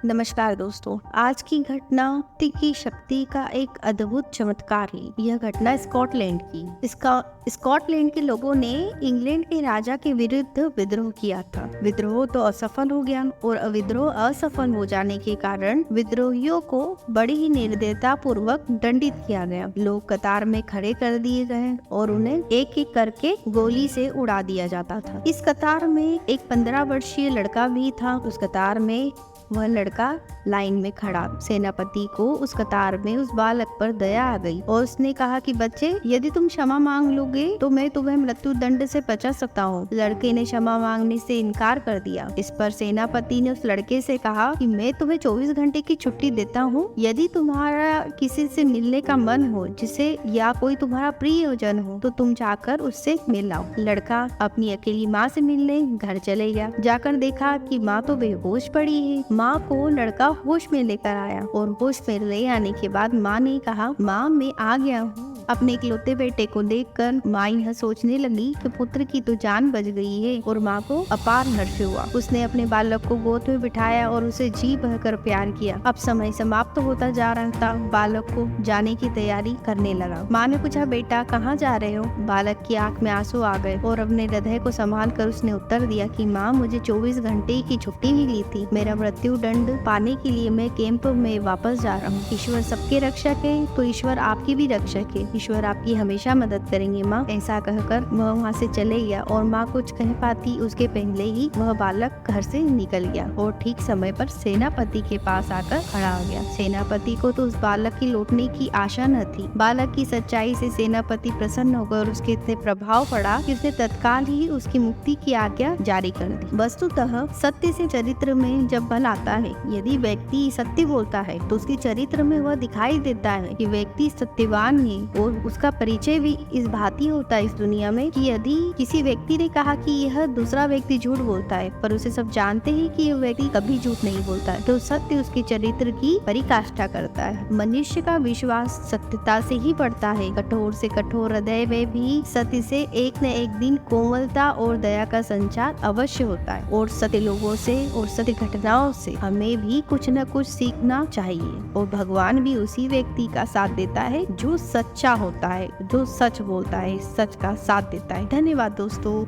नमस्कार दोस्तों। आज की घटना भक्ति की शक्ति का एक अद्भुत चमत्कार है। यह घटना स्कॉटलैंड की। स्कॉटलैंड के लोगों ने इंग्लैंड के राजा के विरुद्ध विद्रोह किया था। विद्रोह तो असफल हो गया और विद्रोह असफल हो जाने के कारण विद्रोहियों को बड़ी ही निर्दयता पूर्वक दंडित किया गया। लोग कतार में खड़े कर दिए गए और उन्हें एक एक करके गोली से उड़ा दिया जाता था। इस कतार में एक 15 वर्षीय लड़का भी था। उस कतार में वह लड़का लाइन में खड़ा। सेनापति को उस कतार में उस बालक पर दया आ गई और उसने कहा कि बच्चे, यदि तुम क्षमा मांग लोगे तो मैं तुम्हें मृत्यु दंड से बचा सकता हूँ। लड़के ने क्षमा मांगने से इनकार कर दिया। इस पर सेनापति ने उस लड़के से कहा कि मैं तुम्हें 24 घंटे की छुट्टी देता हूँ। यदि तुम्हारा किसी से मिलने का मन हो, जिसे या कोई तुम्हारा प्रियजन हो, तो तुम जाकर उससे मिल आओ। लड़का अपनी अकेली माँ से मिलने घर चले गया। जाकर देखा कि माँ तो बेहोश पड़ी है। माँ को लड़का होश में लेकर आया और होश में ले आने के बाद माँ ने कहा, माँ मैं आ गया हूँ। अपने इकलौते बेटे को देखकर माँ यह सोचने लगी कि पुत्र की तो जान बच गई है और माँ को अपार हर्ष हुआ। उसने अपने बालक को गोद में बिठाया और उसे जी बहकर प्यार किया। अब समय समाप्त होता जा रहा था। बालक को जाने की तैयारी करने लगा। माँ ने पूछा, बेटा कहाँ जा रहे हो? बालक की आंख में आंसू आ गए और अपने हृदय को संभाल कर उसने उत्तर दिया कि माँ, मुझे 24 घंटे की छुट्टी मिली थी। मेरा मृत्यु दंड पाने के लिए मैं कैंप में वापस जा रहा हूँ। ईश्वर सबके रक्षक है तो ईश्वर आपकी भी रक्षक है। ईश्वर आपकी हमेशा मदद करेंगे माँ। ऐसा कहकर वह वहाँ से चले गया और माँ कुछ कह पाती उसके पहले ही वह बालक घर से निकल गया और ठीक समय पर सेनापति के पास आकर खड़ा हो गया। सेनापति को तो उस बालक की लौटने की आशा न थी। बालक की सच्चाई से सेनापति प्रसन्न होकर उसके इतने प्रभाव पड़ा कि उसने तत्काल ही उसकी मुक्ति की आज्ञा जारी कर दी। वस्तुतः सत्य से चरित्र में जब बल आता है, यदि व्यक्ति सत्य बोलता है तो उसके चरित्र में वह दिखाई देता है कि व्यक्ति सत्यवान है और उसका परिचय भी इस भांति होता है इस दुनिया में कि यदि किसी व्यक्ति ने कहा कि यह दूसरा व्यक्ति झूठ बोलता है, पर उसे सब जानते हैं कि यह व्यक्ति कभी झूठ नहीं बोलता है, तो सत्य उसके चरित्र की पराकाष्ठा करता है। मनुष्य का विश्वास सत्यता से ही बढ़ता है। कठोर से कठोर हृदय में भी सत्य से एक न एक दिन कोमलता और दया का संचार अवश्य होता है। और सत्य लोगों से और सत्य घटनाओं से हमें भी कुछ न कुछ सीखना चाहिए और भगवान भी उसी व्यक्ति का साथ देता है जो सच्चा होता है, जो सच बोलता है, सच का साथ देता है। धन्यवाद दोस्तों।